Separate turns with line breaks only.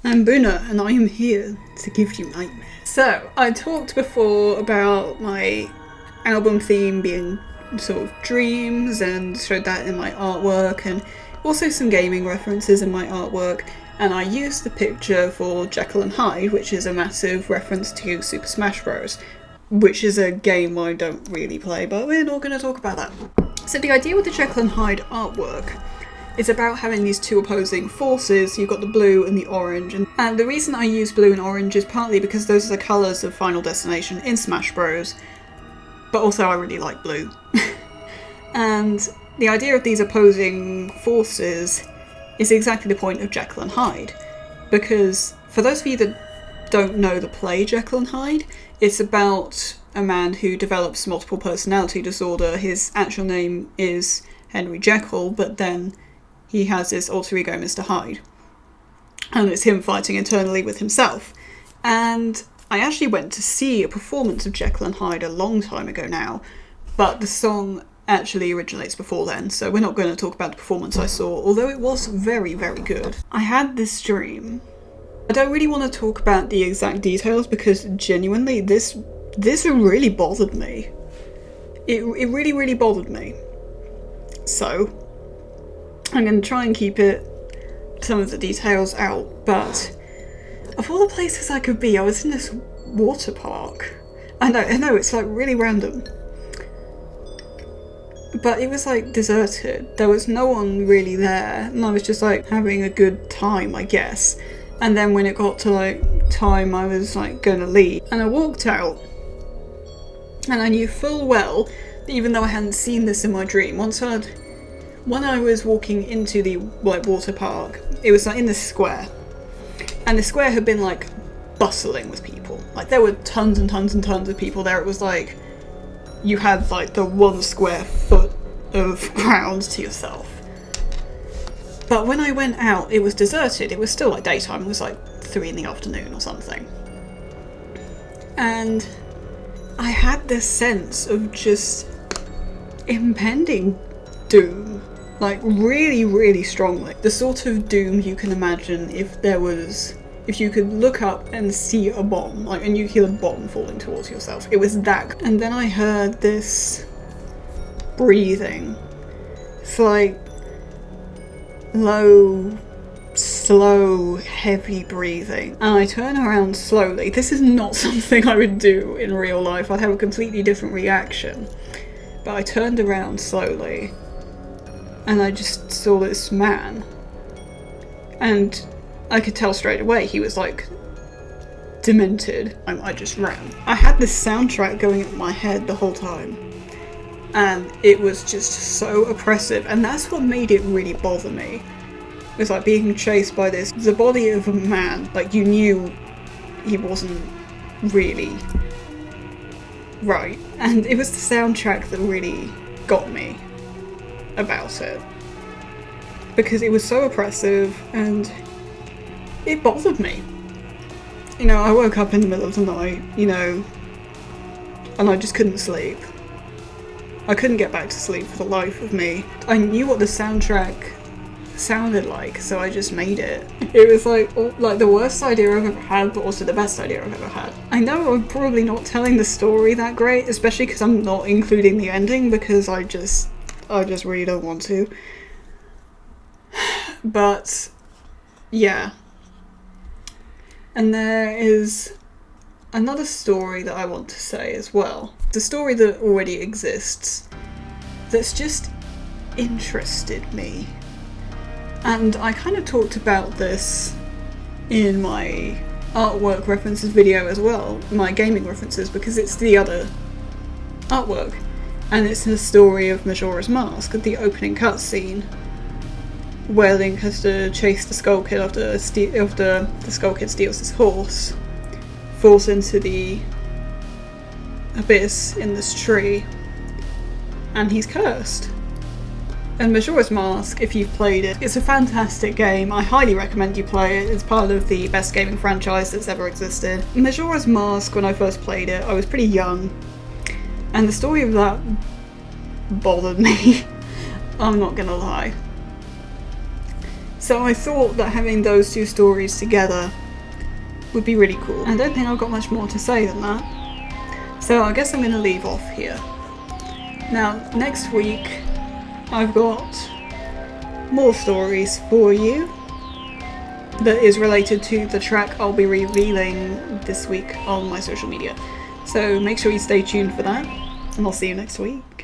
I'm Buna, and I am here to give you nightmares. So, I talked before about my album theme being sort of dreams, and showed that in my artwork, and also some gaming references in my artwork, and I used the picture for Jekyll and Hyde, which is a massive reference to Super Smash Bros., which is a game I don't really play, but we're not going to talk about that. So the idea with the Jekyll and Hyde artwork is about having these two opposing forces. You've got the blue and the orange, and the reason I use blue and orange is partly because those are the colours of Final Destination in Smash Bros, but also I really like blue. And the idea of these opposing forces is exactly the point of Jekyll and Hyde, because for those of you that don't know the play Jekyll and Hyde, it's about a man who develops multiple personality disorder. His actual name is Henry Jekyll, but then he has this alter ego, Mr. Hyde. And it's him fighting internally with himself. And I actually went to see a performance of Jekyll and Hyde a long time ago now, but the song actually originates before then, so we're not going to talk about the performance I saw, although it was very, very good. I had this dream. I don't really want to talk about the exact details because genuinely this really bothered me. It really, really bothered me. So I'm going to try and keep some of the details out, but of all the places I could be, I was in this water park. I know, it's like really random. But it was like deserted. There was no one really there, and I was just like having a good time, I guess. And then when it got to like time I was like gonna leave, and I walked out, and I knew full well, even though I hadn't seen this in my dream, when I was walking into the like water park, it was like in this square, and the square had been like bustling with people. Like there were tons and tons and tons of people there. It was like you had like the 1 square foot of ground to yourself. But when I went out, it was deserted. It was still like daytime. It was like 3 in the afternoon or something. And I had this sense of just impending doom. Like really, really strongly. The sort of doom you can imagine if you could look up and see a bomb, like a nuclear bomb falling towards yourself. It was that. And then I heard this breathing. It's like low, slow, heavy breathing. And I turn around slowly. This is not something I would do in real life. I'd have a completely different reaction. But I turned around slowly, and I just saw this man. And I could tell straight away he was like demented. I just ran. I had this soundtrack going in my head the whole time, and it was just so oppressive, and that's what made it really bother me. It was like being chased by the body of a man. Like you knew he wasn't really right, and it was the soundtrack that really got me about it, because it was so oppressive and it bothered me. You know, I woke up in the middle of the night, and I just couldn't sleep. I couldn't get back to sleep for the life of me. I knew what the soundtrack sounded like, so I just made it. It was like the worst idea I've ever had, but also the best idea I've ever had. I know I'm probably not telling the story that great, especially because I'm not including the ending, because I just really don't want to. But yeah. And there is another story that I want to say as well. It's a story that already exists that's just interested me. And I kind of talked about this in my artwork references video as well, my gaming references, because it's the other artwork. And it's the story of Majora's Mask, the opening cutscene, where Link has to chase the Skull Kid after the Skull Kid steals his horse, falls into the abyss in this tree, and he's cursed. And Majora's Mask, if you've played it, it's a fantastic game. I highly recommend you play it. It's part of the best gaming franchise that's ever existed. Majora's Mask, when I first played it, I was pretty young, and the story of that bothered me. I'm not gonna lie. So I thought that having those two stories together would be really cool. I don't think I've got much more to say than that. So I guess I'm going to leave off here. Now, next week I've got more stories for you that is related to the track I'll be revealing this week on my social media. So make sure you stay tuned for that, and I'll see you next week.